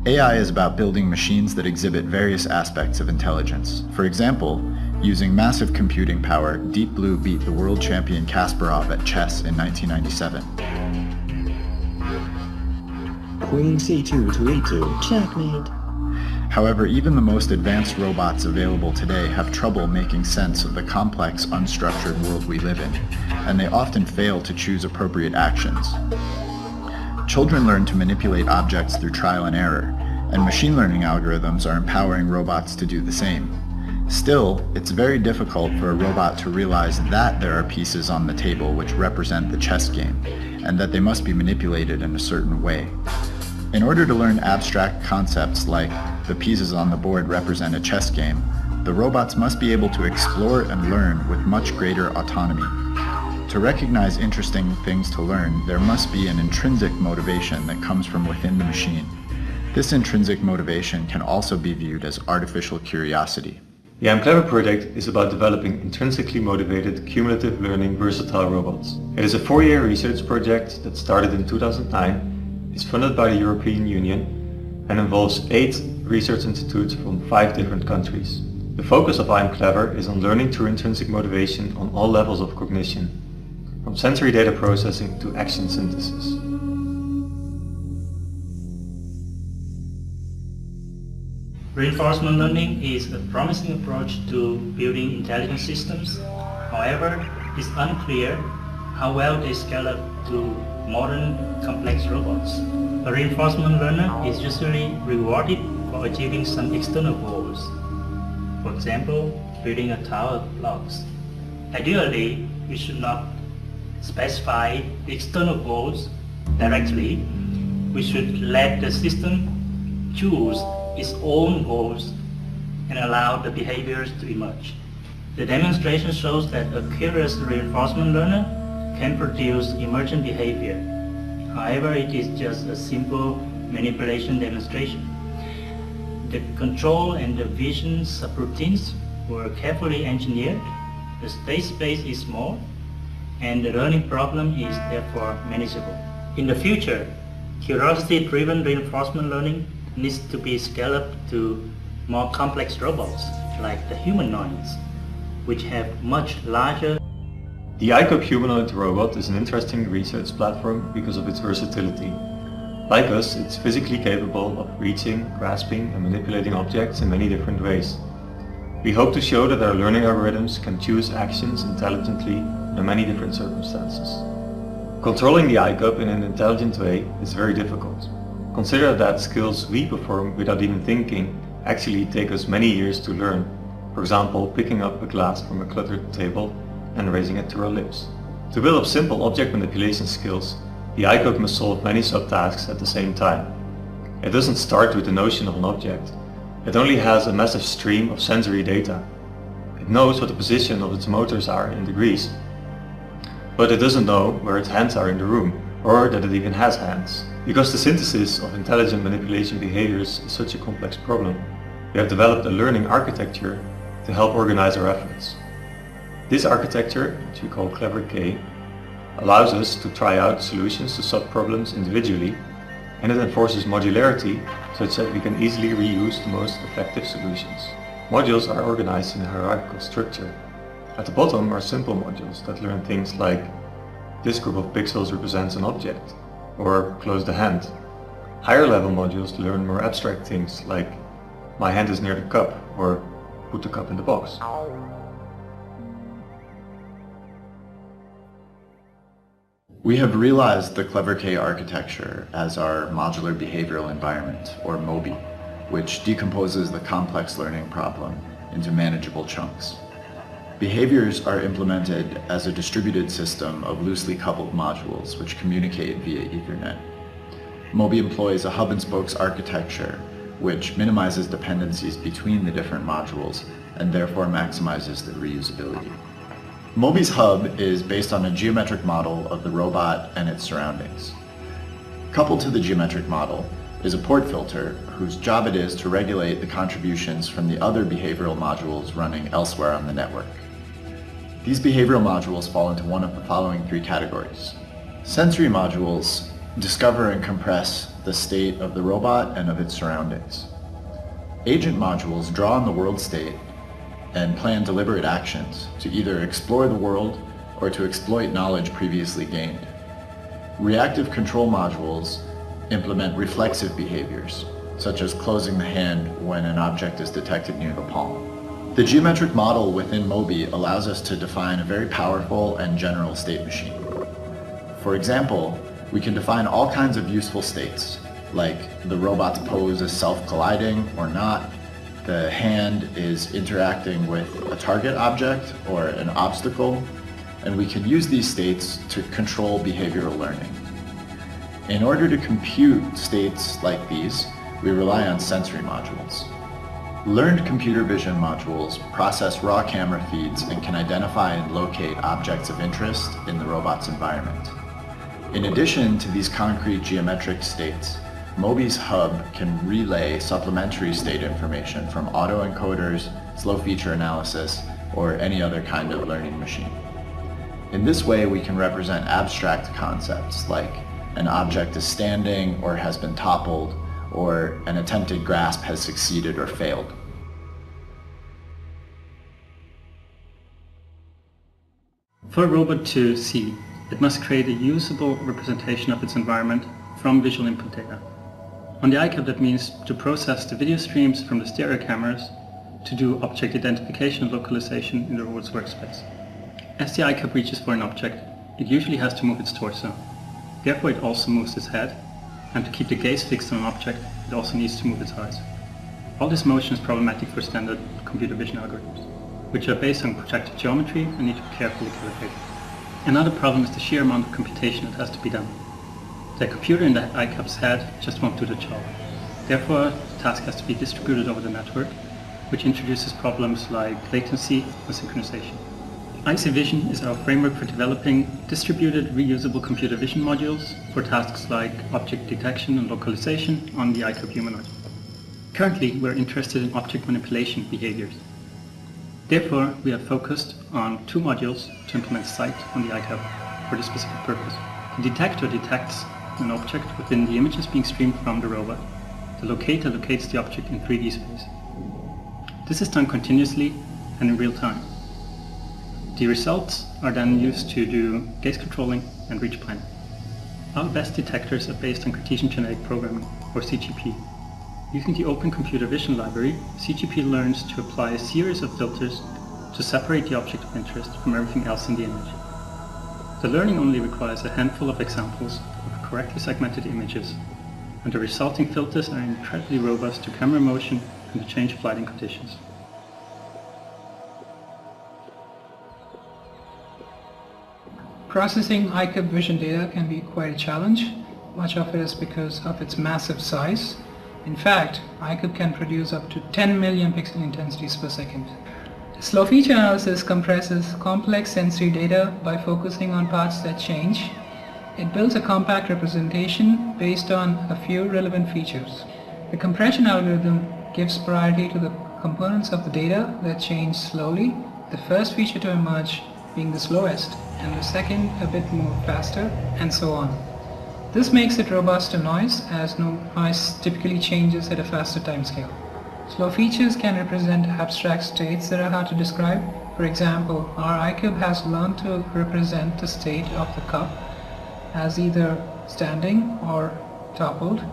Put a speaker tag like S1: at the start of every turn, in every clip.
S1: AI is about building machines that exhibit various aspects of intelligence. For example, using massive computing power, Deep Blue beat the world champion Kasparov at chess in 1997.
S2: Queen c2 to e2.
S3: Checkmate.
S1: However, even the most advanced robots available today have trouble making sense of the complex, unstructured world we live in, and they often fail to choose appropriate actions. Children learn to manipulate objects through trial and error, and machine learning algorithms are empowering robots to do the same. Still, it's very difficult for a robot to realize that there are pieces on the table which represent the chess game, and that they must be manipulated in a certain way. In order to learn abstract concepts like the pieces on the board represent a chess game, the robots must be able to explore and learn with much greater autonomy. To recognize interesting things to learn, there must be an intrinsic motivation that comes from within the machine. This intrinsic motivation can also be viewed as artificial curiosity.
S4: The I'm Clever project is about developing intrinsically motivated, cumulative learning versatile robots. It is a 4-year research project that started in 2009, is funded by the European Union, and involves 8 research institutes from 5 different countries. The focus of I'm Clever is on learning through intrinsic motivation on all levels of cognition, from sensory data processing to action synthesis.
S5: Reinforcement learning is a promising approach to building intelligent systems. However, it's unclear how well they scale up to modern complex robots. A reinforcement learner is usually rewarded for achieving some external goals. For example, building a tower of blocks. Ideally, we should not specify the external goals directly. We should let the system choose its own goals and allow the behaviors to emerge. The demonstration shows that a curious reinforcement learner can produce emergent behavior. However, it is just a simple manipulation demonstration. The control and the vision subroutines were carefully engineered, the state space is small, and the learning problem is therefore manageable. In the future, curiosity-driven reinforcement learning needs to be scaled up to more complex robots like the humanoids, which have much larger.
S4: The iCub humanoid robot is an interesting research platform because of its versatility. Like us, it's physically capable of reaching, grasping and manipulating objects in many different ways. We hope to show that our learning algorithms can choose actions intelligently in many different circumstances. Controlling the iCub in an intelligent way is very difficult. Consider that skills we perform without even thinking actually take us many years to learn. For example, picking up a glass from a cluttered table and raising it to our lips. To build up simple object manipulation skills, the iCub must solve many subtasks at the same time. It doesn't start with the notion of an object. It only has a massive stream of sensory data. It knows what the position of its motors are in degrees, but it doesn't know where its hands are in the room, or that it even has hands. Because the synthesis of intelligent manipulation behaviors is such a complex problem, we have developed a learning architecture to help organize our efforts. This architecture, which we call Clever K, allows us to try out solutions to sub-problems individually, and it enforces modularity such that we can easily reuse the most effective solutions. Modules are organized in a hierarchical structure. At the bottom are simple modules that learn things like this group of pixels represents an object, or close the hand. Higher level modules learn more abstract things like my hand is near the cup, or put the cup in the box.
S1: We have realized the Clever K architecture as our modular behavioral environment, or MOBI, which decomposes the complex learning problem into manageable chunks. Behaviors are implemented as a distributed system of loosely coupled modules which communicate via Ethernet. MOBI employs a hub and spokes architecture which minimizes dependencies between the different modules and therefore maximizes the reusability. MOBI's hub is based on a geometric model of the robot and its surroundings. Coupled to the geometric model is a port filter whose job it is to regulate the contributions from the other behavioral modules running elsewhere on the network. These behavioral modules fall into one of the following 3 categories. Sensory modules discover and compress the state of the robot and of its surroundings. Agent modules draw on the world state and plan deliberate actions to either explore the world or to exploit knowledge previously gained. Reactive control modules implement reflexive behaviors, such as closing the hand when an object is detected near the palm. The geometric model within Mobi allows us to define a very powerful and general state machine. For example, we can define all kinds of useful states, like the robot's pose is self-colliding or not, the hand is interacting with a target object or an obstacle, and we can use these states to control behavioral learning. In order to compute states like these, we rely on sensory modules. Learned computer vision modules process raw camera feeds and can identify and locate objects of interest in the robot's environment. In addition to these concrete geometric states, Mobi's hub can relay supplementary state information from autoencoders, slow feature analysis, or any other kind of learning machine. In this way, we can represent abstract concepts like an object is standing or has been toppled, or an attempted grasp has succeeded or failed.
S3: For a robot to see, it must create a usable representation of its environment from visual input data. On the iCub, that means to process the video streams from the stereo cameras to do object identification and localization in the robot's workspace. As the iCub reaches for an object, it usually has to move its torso. Therefore, it also moves its head, and to keep the gaze fixed on an object, it also needs to move its eyes. All this motion is problematic for standard computer vision algorithms, which are based on projected geometry and need to be carefully calibrated. Another problem is the sheer amount of computation that has to be done. The computer in the iCub's head just won't do the job. Therefore, the task has to be distributed over the network, which introduces problems like latency and synchronization. IC Vision is our framework for developing distributed reusable computer vision modules for tasks like object detection and localization on the iCub humanoid. Currently, we're interested in object manipulation behaviors. Therefore, we have focused on two modules to implement sight on the iCub for this specific purpose. The detector detects an object within the images being streamed from the robot. The locator locates the object in 3D space. This is done continuously and in real time. The results are then used to do gaze controlling and reach planning. Our best detectors are based on Cartesian genetic programming, or CGP. Using the Open Computer Vision Library, CGP learns to apply a series of filters to separate the object of interest from everything else in the image. The learning only requires a handful of examples of correctly segmented images, and the resulting filters are incredibly robust to camera motion and the change of lighting conditions.
S6: Processing iCub vision data can be quite a challenge. Much of it is because of its massive size. In fact, iCub can produce up to 10 million pixel intensities per second. Slow feature analysis compresses complex sensory data by focusing on parts that change. It builds a compact representation based on a few relevant features. The compression algorithm gives priority to the components of the data that change slowly, the first feature to emerge being the slowest, and the second a bit more faster, and so on. This makes it robust to noise, as noise typically changes at a faster timescale. Slow features can represent abstract states that are hard to describe. For example, our iCub has learned to represent the state of the cup as either standing or toppled.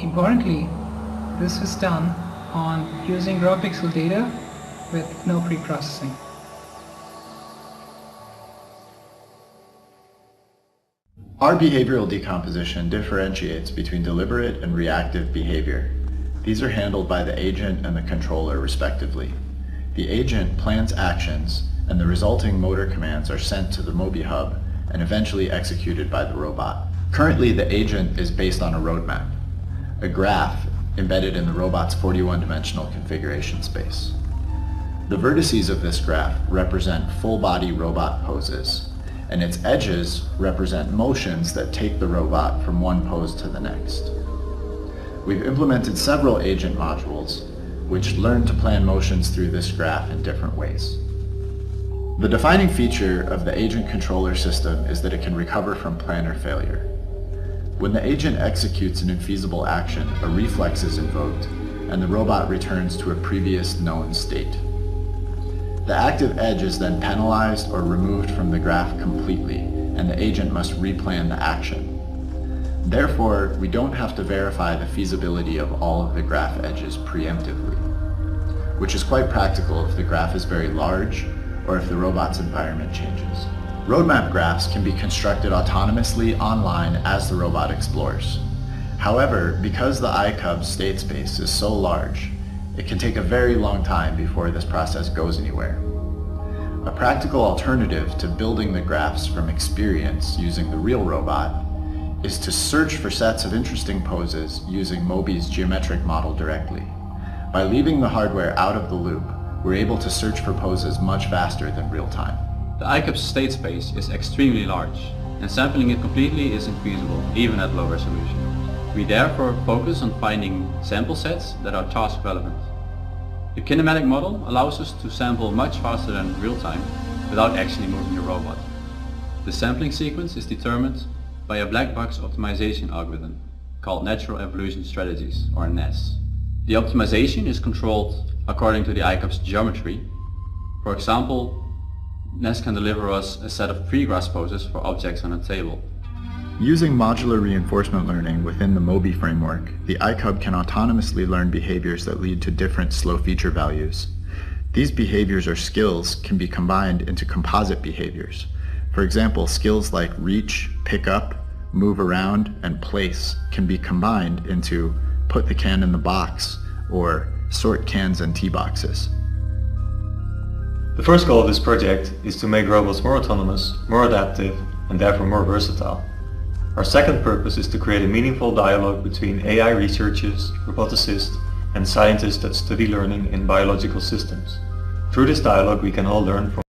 S6: Importantly, this is done on using raw pixel data with no pre-processing.
S1: Our behavioral decomposition differentiates between deliberate and reactive behavior. These are handled by the agent and the controller, respectively. The agent plans actions, and the resulting motor commands are sent to the Mobi hub and eventually executed by the robot. Currently, the agent is based on a roadmap, a graph embedded in the robot's 41-dimensional configuration space. The vertices of this graph represent full-body robot poses, and its edges represent motions that take the robot from one pose to the next. We've implemented several agent modules which learn to plan motions through this graph in different ways. The defining feature of the agent controller system is that it can recover from planar failure. When the agent executes an infeasible action, a reflex is invoked, and the robot returns to a previous known state. The active edge is then penalized or removed from the graph completely, and the agent must replan the action. Therefore, we don't have to verify the feasibility of all of the graph edges preemptively, which is quite practical if the graph is very large or if the robot's environment changes. Roadmap graphs can be constructed autonomously online as the robot explores. However, because the iCub's state space is so large, it can take a very long time before this process goes anywhere. A practical alternative to building the graphs from experience using the real robot is to search for sets of interesting poses using Moby's geometric model directly. By leaving the hardware out of the loop, we're able to search for poses much faster than real time.
S7: The iCub's state space is extremely large, and sampling it completely is infeasible, even at low resolution. We therefore focus on finding sample sets that are task relevant. The kinematic model allows us to sample much faster than real time without actually moving the robot. The sampling sequence is determined by a black box optimization algorithm called Natural Evolution Strategies, or NES. The optimization is controlled according to the iCub's geometry. For example, NES can deliver us a set of pre-grass poses for objects on a table.
S1: Using modular reinforcement learning within the Moby framework, the iCub can autonomously learn behaviors that lead to different slow feature values. These behaviors or skills can be combined into composite behaviors. For example, skills like reach, pick up, move around, and place can be combined into put the can in the box or sort cans and tea boxes.
S4: The first goal of this project is to make robots more autonomous, more adaptive, and therefore more versatile. Our second purpose is to create a meaningful dialogue between AI researchers, roboticists, and scientists that study learning in biological systems. Through this dialogue we can all learn from